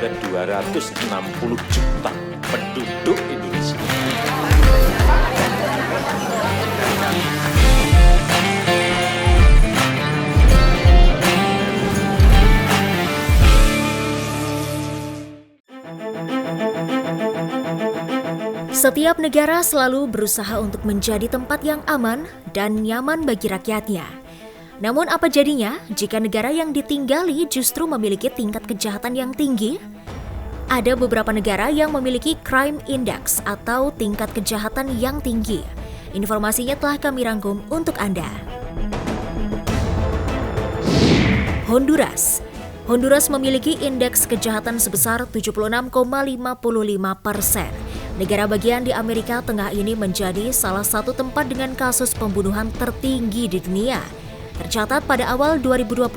ke 260 juta penduduk Indonesia. Setiap negara selalu berusaha untuk menjadi tempat yang aman dan nyaman bagi rakyatnya. Namun apa jadinya jika negara yang ditinggali justru memiliki tingkat kejahatan yang tinggi? Ada beberapa negara yang memiliki crime index atau tingkat kejahatan yang tinggi. Informasinya telah kami rangkum untuk Anda. Honduras memiliki indeks kejahatan sebesar 76,55%. Negara bagian di Amerika Tengah ini menjadi salah satu tempat dengan kasus pembunuhan tertinggi di dunia. Tercatat pada awal 2021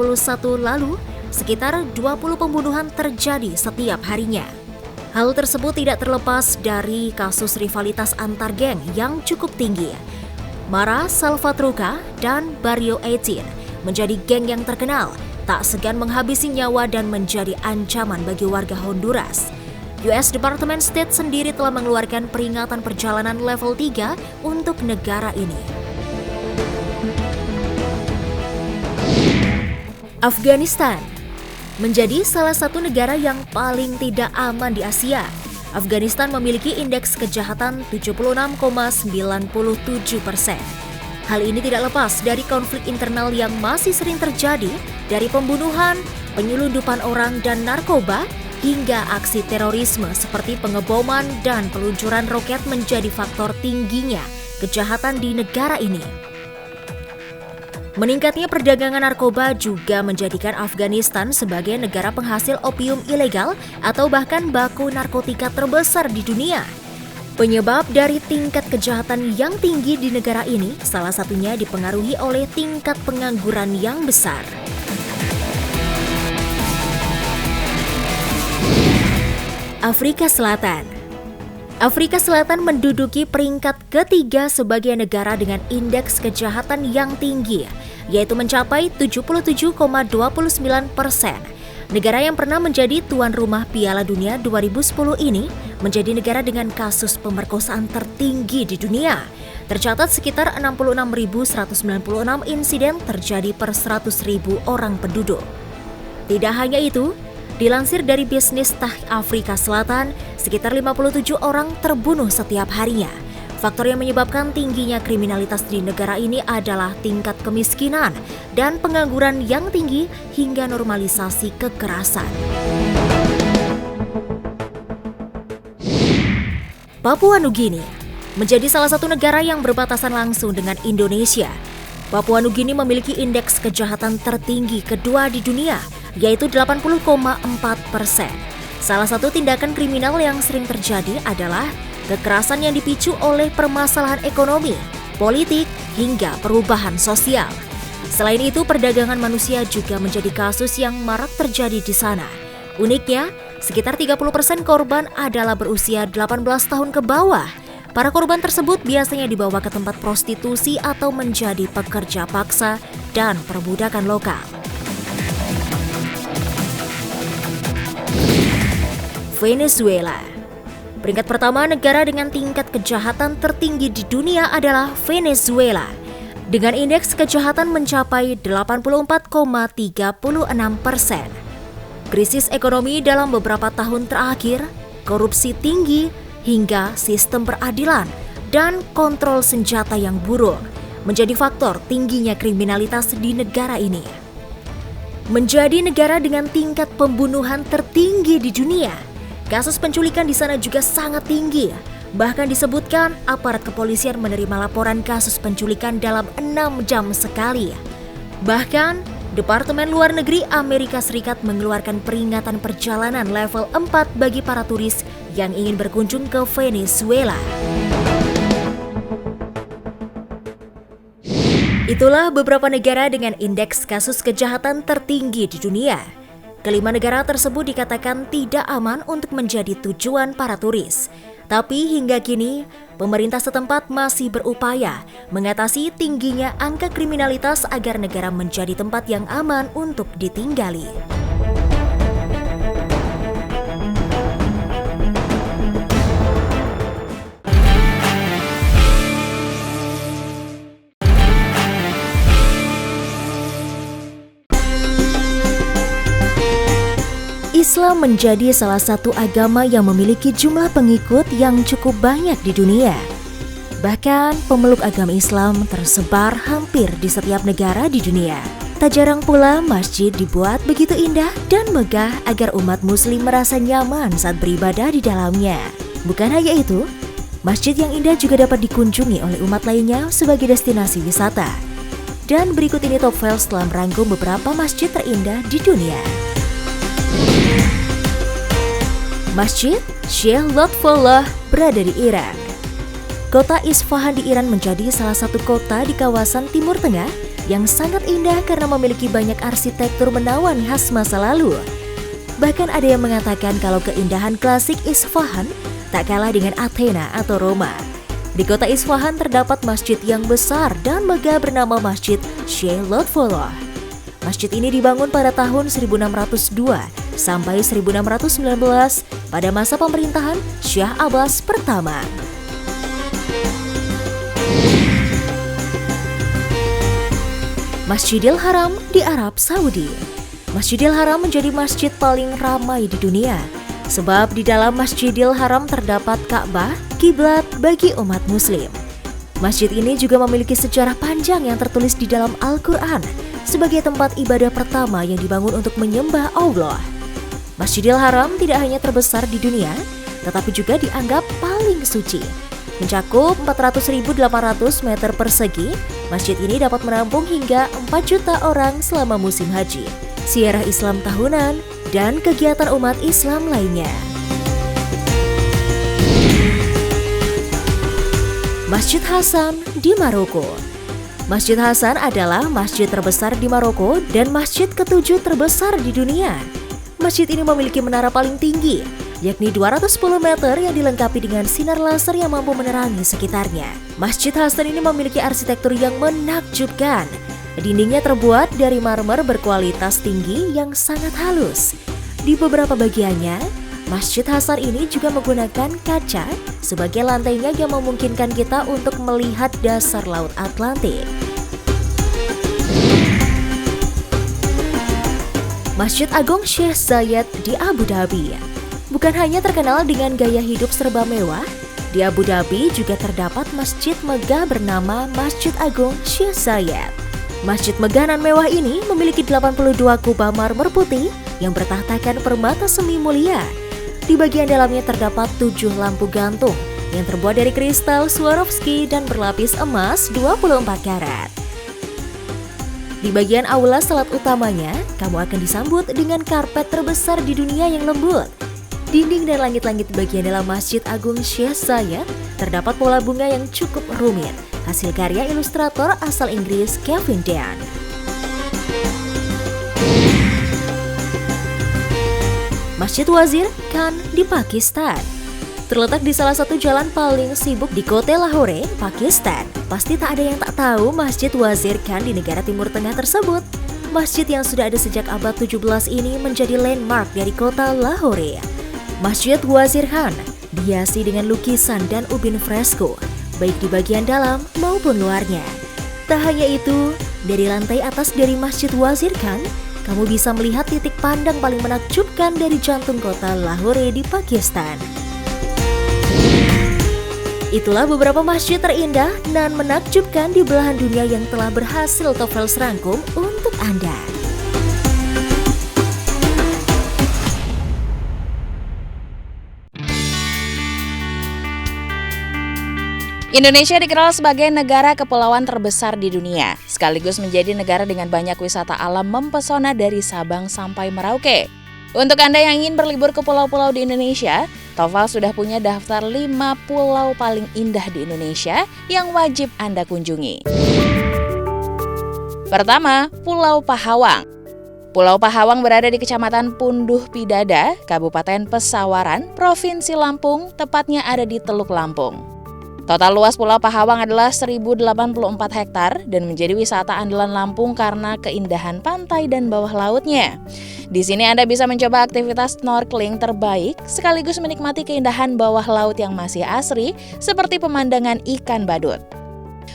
lalu, sekitar 20 pembunuhan terjadi setiap harinya. Hal tersebut tidak terlepas dari kasus rivalitas antar geng yang cukup tinggi. Mara Salvatrucha dan Barrio 18 menjadi geng yang terkenal, tak segan menghabisi nyawa dan menjadi ancaman bagi warga Honduras. US Department State sendiri telah mengeluarkan peringatan perjalanan level 3 untuk negara ini. Afghanistan menjadi salah satu negara yang paling tidak aman di Asia. Afghanistan memiliki indeks kejahatan 76,97%. Hal ini tidak lepas dari konflik internal yang masih sering terjadi, dari pembunuhan, penyelundupan orang dan narkoba, hingga aksi terorisme seperti pengeboman dan peluncuran roket menjadi faktor tingginya kejahatan di negara ini. Meningkatnya perdagangan narkoba juga menjadikan Afghanistan sebagai negara penghasil opium ilegal atau bahkan baku narkotika terbesar di dunia. Penyebab dari tingkat kejahatan yang tinggi di negara ini salah satunya dipengaruhi oleh tingkat pengangguran yang besar. Afrika Selatan menduduki peringkat ketiga sebagai negara dengan indeks kejahatan yang tinggi, yaitu mencapai 77,29%. Negara yang pernah menjadi tuan rumah Piala Dunia 2010 ini menjadi negara dengan kasus pemerkosaan tertinggi di dunia. Tercatat sekitar 66.196 insiden terjadi per 100.000 orang penduduk. Tidak hanya itu, dilansir dari Bisnis Tah Afrika Selatan, sekitar 57 orang terbunuh setiap harinya. Faktor yang menyebabkan tingginya kriminalitas di negara ini adalah tingkat kemiskinan dan pengangguran yang tinggi hingga normalisasi kekerasan. Papua Nugini menjadi salah satu negara yang berbatasan langsung dengan Indonesia. Papua Nugini memiliki indeks kejahatan tertinggi kedua di dunia, yaitu 80,4%. Salah satu tindakan kriminal yang sering terjadi adalah kekerasan yang dipicu oleh permasalahan ekonomi, politik, hingga perubahan sosial. Selain itu, perdagangan manusia juga menjadi kasus yang marak terjadi di sana. Uniknya, sekitar 30% korban adalah berusia 18 tahun ke bawah. Para korban tersebut biasanya dibawa ke tempat prostitusi atau menjadi pekerja paksa dan perbudakan lokal. Venezuela. Peringkat pertama negara dengan tingkat kejahatan tertinggi di dunia adalah Venezuela, dengan indeks kejahatan mencapai 84,36%. Krisis ekonomi dalam beberapa tahun terakhir, korupsi tinggi, hingga sistem peradilan dan kontrol senjata yang buruk menjadi faktor tingginya kriminalitas di negara ini. Menjadi negara dengan tingkat pembunuhan tertinggi di dunia, kasus penculikan di sana juga sangat tinggi. Bahkan disebutkan aparat kepolisian menerima laporan kasus penculikan dalam 6 jam sekali. Bahkan, Departemen Luar Negeri Amerika Serikat mengeluarkan peringatan perjalanan level 4 bagi para turis yang ingin berkunjung ke Venezuela. Itulah beberapa negara dengan indeks kasus kejahatan tertinggi di dunia. Kelima negara tersebut dikatakan tidak aman untuk menjadi tujuan para turis. Tapi hingga kini, pemerintah setempat masih berupaya mengatasi tingginya angka kriminalitas agar negara menjadi tempat yang aman untuk ditinggali. Islam menjadi salah satu agama yang memiliki jumlah pengikut yang cukup banyak di dunia. Bahkan, pemeluk agama Islam tersebar hampir di setiap negara di dunia. Tak jarang pula masjid dibuat begitu indah dan megah agar umat muslim merasa nyaman saat beribadah di dalamnya. Bukan hanya itu, masjid yang indah juga dapat dikunjungi oleh umat lainnya sebagai destinasi wisata. Dan berikut ini Top Files telah merangkum beberapa masjid terindah di dunia. Masjid Sheikh Lutfullah berada di Iran. Kota Isfahan di Iran menjadi salah satu kota di kawasan Timur Tengah yang sangat indah karena memiliki banyak arsitektur menawan khas masa lalu. Bahkan ada yang mengatakan kalau keindahan klasik Isfahan tak kalah dengan Athena atau Roma. Di kota Isfahan terdapat masjid yang besar dan megah bernama Masjid Sheikh Lutfullah. Masjid ini dibangun pada tahun 1602 sampai 1619 pada masa pemerintahan Syah Abbas pertama. Masjidil Haram di Arab Saudi. Masjidil Haram menjadi masjid paling ramai di dunia, sebab di dalam Masjidil Haram terdapat Ka'bah, kiblat bagi umat muslim. Masjid ini juga memiliki sejarah panjang yang tertulis di dalam Al-Quran sebagai tempat ibadah pertama yang dibangun untuk menyembah Allah. Masjidil Haram tidak hanya terbesar di dunia, tetapi juga dianggap paling suci. Mencakup 400.800 meter persegi, masjid ini dapat menampung hingga 4 juta orang selama musim haji, ziarah Islam tahunan, dan kegiatan umat Islam lainnya. Masjid Hasan di Maroko. Masjid Hasan adalah masjid terbesar di Maroko dan masjid ketujuh terbesar di dunia. Masjid ini memiliki menara paling tinggi, yakni 210 meter yang dilengkapi dengan sinar laser yang mampu menerangi sekitarnya. Masjid Hasan ini memiliki arsitektur yang menakjubkan. Dindingnya terbuat dari marmer berkualitas tinggi yang sangat halus. Di beberapa bagiannya, Masjid Hasan ini juga menggunakan kaca sebagai lantainya yang memungkinkan kita untuk melihat dasar Laut Atlantik. Masjid Agung Sheikh Zayed di Abu Dhabi. Bukan hanya terkenal dengan gaya hidup serba mewah, di Abu Dhabi juga terdapat masjid megah bernama Masjid Agung Sheikh Zayed. Masjid megah nan mewah ini memiliki 82 kubah marmer putih yang bertahtakan permata semi mulia. Di bagian dalamnya terdapat 7 lampu gantung yang terbuat dari kristal Swarovski dan berlapis emas 24 karat. Di bagian aula salat utamanya, kamu akan disambut dengan karpet terbesar di dunia yang lembut. Dinding dan langit-langit bagian dalam Masjid Agung Sheikh Zayed terdapat pola bunga yang cukup rumit, hasil karya ilustrator asal Inggris Kevin Dan. Masjid Wazir Khan di Pakistan. Terletak di salah satu jalan paling sibuk di kota Lahore, Pakistan. Pasti tak ada yang tak tahu Masjid Wazir Khan di negara Timur Tengah tersebut. Masjid yang sudah ada sejak abad 17 ini menjadi landmark dari kota Lahore. Masjid Wazir Khan dihiasi dengan lukisan dan ubin fresko, baik di bagian dalam maupun luarnya. Tak hanya itu, dari lantai atas dari Masjid Wazir Khan, kamu bisa melihat titik pandang paling menakjubkan dari jantung kota Lahore di Pakistan. Itulah beberapa masjid terindah dan menakjubkan di belahan dunia yang telah berhasil Top Files rangkum untuk Anda. Indonesia dikenal sebagai negara kepulauan terbesar di dunia, sekaligus menjadi negara dengan banyak wisata alam mempesona dari Sabang sampai Merauke. Untuk Anda yang ingin berlibur ke pulau-pulau di Indonesia, Top Files sudah punya daftar 5 pulau paling indah di Indonesia yang wajib Anda kunjungi. Pertama, Pulau Pahawang. Pulau Pahawang berada di Kecamatan Punduh Pidada, Kabupaten Pesawaran, Provinsi Lampung, tepatnya ada di Teluk Lampung. Total luas Pulau Pahawang adalah 1084 hektar dan menjadi wisata andalan Lampung karena keindahan pantai dan bawah lautnya. Di sini Anda bisa mencoba aktivitas snorkeling terbaik sekaligus menikmati keindahan bawah laut yang masih asri seperti pemandangan ikan badut.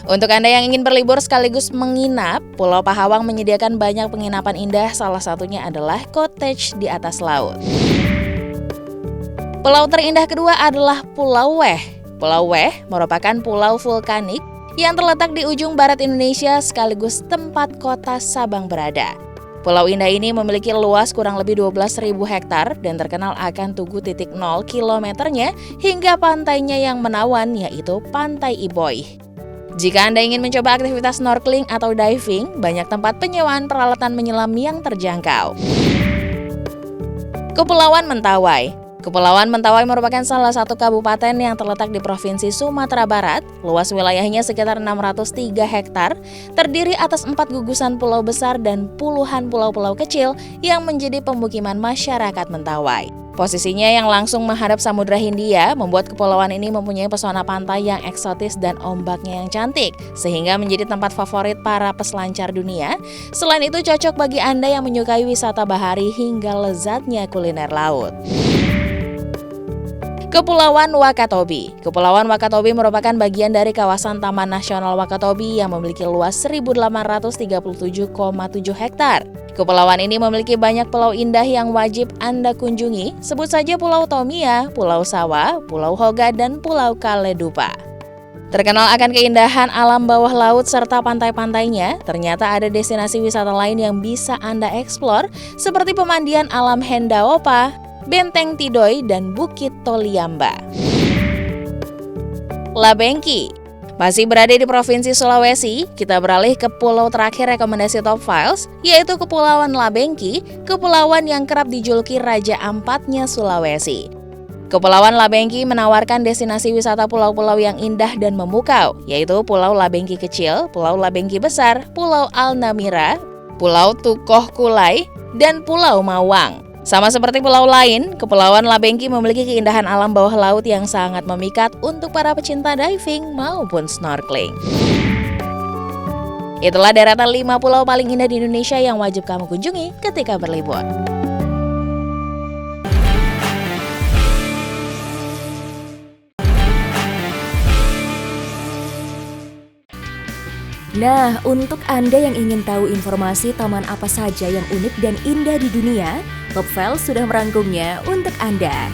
Untuk Anda yang ingin berlibur sekaligus menginap, Pulau Pahawang menyediakan banyak penginapan indah, salah satunya adalah cottage di atas laut. Pulau terindah kedua adalah Pulau Weh. Pulau Weh merupakan pulau vulkanik yang terletak di ujung barat Indonesia sekaligus tempat kota Sabang berada. Pulau indah ini memiliki luas kurang lebih 12.000 hektar dan terkenal akan Tugu 0 kilometernya hingga pantainya yang menawan, yaitu Pantai Iboy. Jika Anda ingin mencoba aktivitas snorkeling atau diving, banyak tempat penyewaan peralatan menyelam yang terjangkau. Kepulauan Mentawai. Kepulauan Mentawai merupakan salah satu kabupaten yang terletak di Provinsi Sumatera Barat. Luas wilayahnya sekitar 603 hektar, terdiri atas 4 gugusan pulau besar dan puluhan pulau-pulau kecil yang menjadi pemukiman masyarakat Mentawai. Posisinya yang langsung menghadap Samudra Hindia membuat kepulauan ini mempunyai pesona pantai yang eksotis dan ombaknya yang cantik, sehingga menjadi tempat favorit para peselancar dunia. Selain itu cocok bagi Anda yang menyukai wisata bahari hingga lezatnya kuliner laut. Kepulauan Wakatobi. Kepulauan Wakatobi merupakan bagian dari kawasan Taman Nasional Wakatobi yang memiliki luas 1.837,7 hektar. Kepulauan ini memiliki banyak pulau indah yang wajib Anda kunjungi, sebut saja Pulau Tomia, Pulau Sawa, Pulau Hoga, dan Pulau Kaledupa. Terkenal akan keindahan alam bawah laut serta pantai-pantainya, ternyata ada destinasi wisata lain yang bisa Anda eksplor, seperti pemandian alam Hendaopa, Benteng Tidoi, dan Bukit Toliamba. Labengki. Masih berada di Provinsi Sulawesi, kita beralih ke pulau terakhir rekomendasi Top Files, yaitu Kepulauan Labengki, kepulauan yang kerap dijuluki Raja Ampatnya Sulawesi. Kepulauan Labengki menawarkan destinasi wisata pulau-pulau yang indah dan memukau, yaitu Pulau Labengki Kecil, Pulau Labengki Besar, Pulau Alnamira, Pulau Tukoh Kulai, dan Pulau Mawang. Sama seperti pulau lain, Kepulauan Labengki memiliki keindahan alam bawah laut yang sangat memikat untuk para pecinta diving maupun snorkeling. Itulah deretan 5 pulau paling indah di Indonesia yang wajib kamu kunjungi ketika berlibur. Nah, untuk Anda yang ingin tahu informasi taman apa saja yang unik dan indah di dunia, Top Files sudah merangkumnya untuk Anda.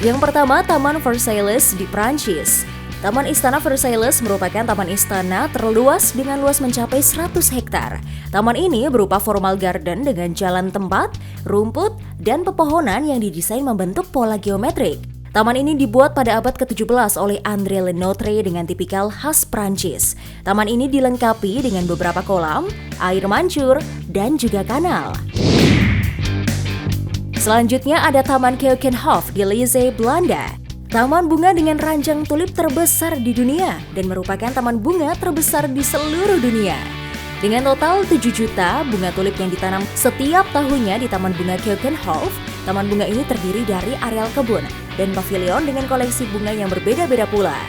Yang pertama, Taman Versailles di Prancis. Taman Istana Versailles merupakan taman istana terluas dengan luas mencapai 100 hektar. Taman ini berupa formal garden dengan jalan tempat, rumput, dan pepohonan yang didesain membentuk pola geometrik. Taman ini dibuat pada abad ke-17 oleh André Lenotre dengan tipikal khas Prancis. Taman ini dilengkapi dengan beberapa kolam, air mancur, dan juga kanal. Selanjutnya ada Taman Keukenhof di Lisse, Belanda. Taman bunga dengan ranjang tulip terbesar di dunia dan merupakan taman bunga terbesar di seluruh dunia. Dengan total 7 juta bunga tulip yang ditanam setiap tahunnya di Taman Bunga Keukenhof, taman bunga ini terdiri dari areal kebun dan pavilion dengan koleksi bunga yang berbeda-beda pula.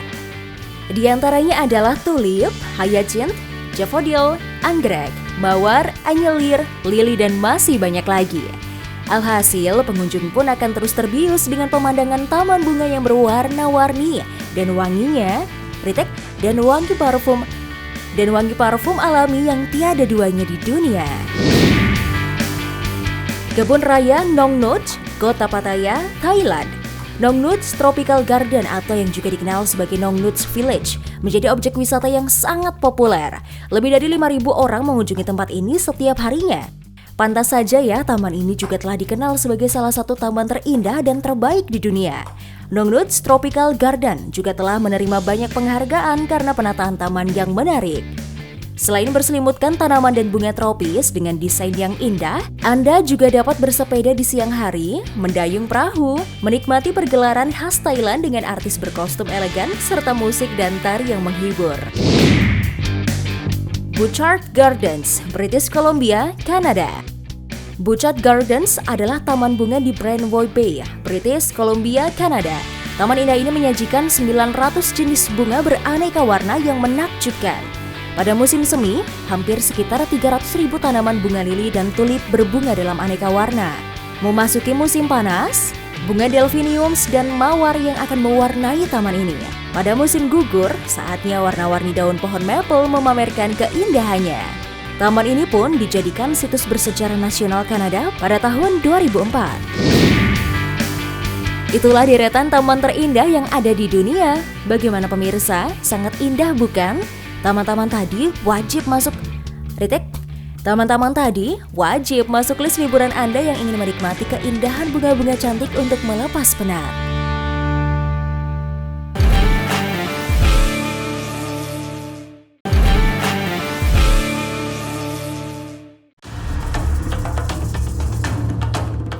Di antaranya adalah tulip, hyacinth, daffodil, anggrek, mawar, anyelir, lili, dan masih banyak lagi. Alhasil, pengunjung pun akan terus terbius dengan pemandangan taman bunga yang berwarna-warni dan wanginya, ritek, dan wangi parfum alami yang tiada duanya di dunia. Kebun Raya Nong Nut, Kota Pattaya, Thailand. Nong Nuts Tropical Garden atau yang juga dikenal sebagai Nong Nuts Village menjadi objek wisata yang sangat populer. Lebih dari 5.000 orang mengunjungi tempat ini setiap harinya. Pantas saja ya, taman ini juga telah dikenal sebagai salah satu taman terindah dan terbaik di dunia. Nong Nuts Tropical Garden juga telah menerima banyak penghargaan karena penataan taman yang menarik. Selain berselimutkan tanaman dan bunga tropis dengan desain yang indah, Anda juga dapat bersepeda di siang hari, mendayung perahu, menikmati pergelaran khas Thailand dengan artis berkostum elegan, serta musik dan tari yang menghibur. Butchart Gardens, British Columbia, Kanada. Butchart Gardens adalah taman bunga di Brandon Bay, British Columbia, Kanada. Taman indah ini menyajikan 900 jenis bunga beraneka warna yang menakjubkan. Pada musim semi, hampir sekitar 300.000 tanaman bunga lili dan tulip berbunga dalam aneka warna. Memasuki musim panas, bunga delphiniums dan mawar yang akan mewarnai taman ini. Pada musim gugur, saatnya warna-warni daun pohon maple memamerkan keindahannya. Taman ini pun dijadikan situs bersejarah nasional Kanada pada tahun 2004. Itulah deretan taman terindah yang ada di dunia. Bagaimana pemirsa? Sangat indah bukan? Taman-taman tadi wajib masuk Taman-taman tadi wajib masuk list liburan Anda yang ingin menikmati keindahan bunga-bunga cantik untuk melepas penat.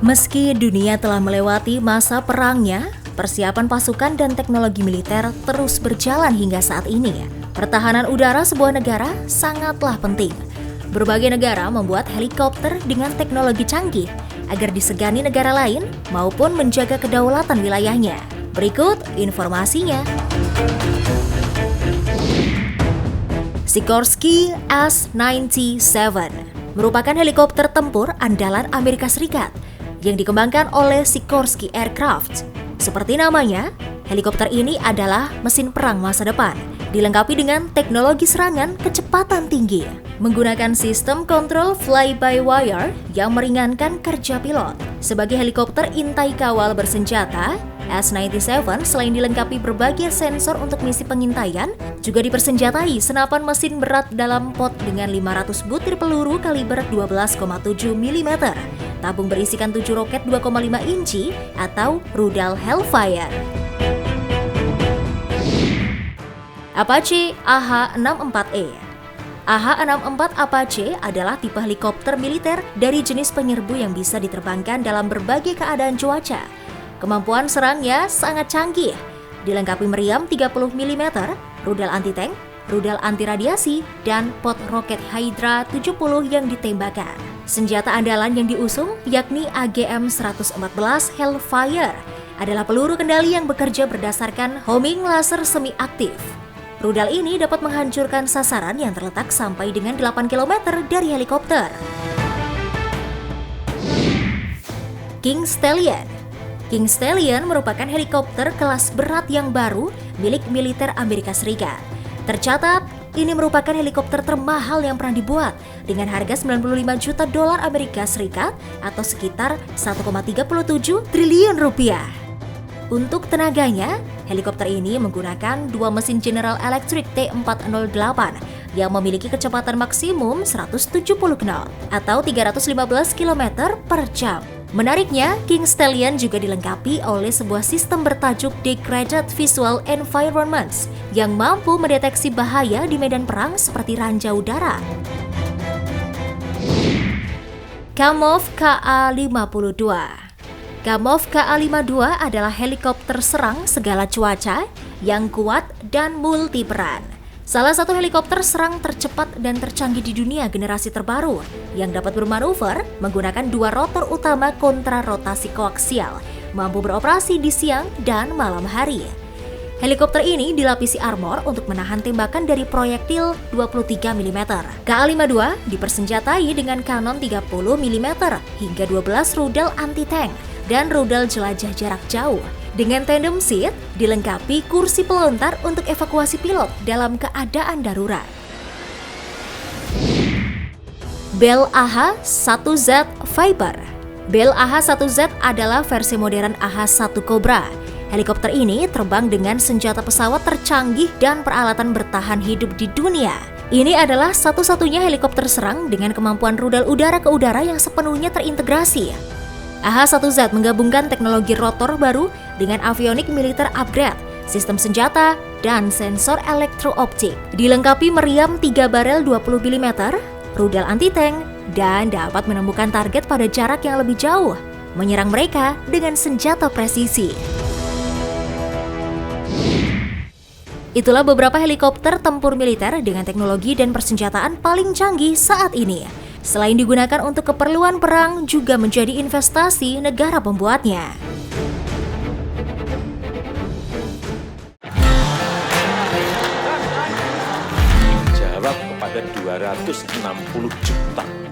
Meski dunia telah melewati masa perangnya, persiapan pasukan dan teknologi militer terus berjalan hingga saat ini. Pertahanan udara sebuah negara sangatlah penting. Berbagai negara membuat helikopter dengan teknologi canggih agar disegani negara lain maupun menjaga kedaulatan wilayahnya. Berikut informasinya. Sikorsky S-97 merupakan helikopter tempur andalan Amerika Serikat yang dikembangkan oleh Sikorsky Aircraft. Seperti namanya, helikopter ini adalah mesin perang masa depan, dilengkapi dengan teknologi serangan kecepatan tinggi, menggunakan sistem kontrol fly-by-wire yang meringankan kerja pilot. Sebagai helikopter intai kawal bersenjata, S-97 selain dilengkapi berbagai sensor untuk misi pengintaian, juga dipersenjatai senapan mesin berat dalam pot dengan 500 butir peluru kaliber 12,7 mm. Tabung berisikan 7 roket 2,5 inci atau rudal Hellfire. Apache AH-64E. AH-64 Apache adalah tipe helikopter militer dari jenis penyerbu yang bisa diterbangkan dalam berbagai keadaan cuaca. Kemampuan serangnya sangat canggih, dilengkapi meriam 30 mm, rudal anti-tank, rudal anti-radiasi, dan pot roket Hydra 70 yang ditembakkan. Senjata andalan yang diusung yakni AGM-114 Hellfire adalah peluru kendali yang bekerja berdasarkan homing laser semi-aktif. Rudal ini dapat menghancurkan sasaran yang terletak sampai dengan 8 km dari helikopter. King Stallion. King Stallion merupakan helikopter kelas berat yang baru milik militer Amerika Serikat. Tercatat, ini merupakan helikopter termahal yang pernah dibuat dengan harga 95 juta dolar Amerika Serikat atau sekitar 1,37 triliun rupiah. Untuk tenaganya, helikopter ini menggunakan dua mesin General Electric T408 yang memiliki kecepatan maksimum 170 knot atau 315 km per jam. Menariknya, King Stallion juga dilengkapi oleh sebuah sistem bertajuk Degraded Visual Environments yang mampu mendeteksi bahaya di medan perang seperti ranjau udara. Kamov KA-52. Kamov KA-52 adalah helikopter serang segala cuaca yang kuat dan multiperan. Salah satu helikopter serang tercepat dan tercanggih di dunia generasi terbaru yang dapat bermanuver menggunakan dua rotor utama kontra rotasi koaksial, mampu beroperasi di siang dan malam hari. Helikopter ini dilapisi armor untuk menahan tembakan dari proyektil 23 mm. KA-52 dipersenjatai dengan kanon 30 mm hingga 12 rudal anti-tank dan rudal jelajah jarak jauh. Dengan tandem seat, dilengkapi kursi pelontar untuk evakuasi pilot dalam keadaan darurat. Bell AH-1Z Viper. Bell AH-1Z adalah versi modern AH-1 Cobra. Helikopter ini terbang dengan senjata pesawat tercanggih dan peralatan bertahan hidup di dunia. Ini adalah satu-satunya helikopter serang dengan kemampuan rudal udara ke udara yang sepenuhnya terintegrasi. AH-1Z menggabungkan teknologi rotor baru dengan avionik militer upgrade, sistem senjata, dan sensor elektro-optik. Dilengkapi meriam 3 barel 20 mm, rudal anti-tank, dan dapat menemukan target pada jarak yang lebih jauh, menyerang mereka dengan senjata presisi. Itulah beberapa helikopter tempur militer dengan teknologi dan persenjataan paling canggih saat ini. Selain digunakan untuk keperluan perang, juga menjadi investasi negara pembuatnya. Jawab kepada 260 juta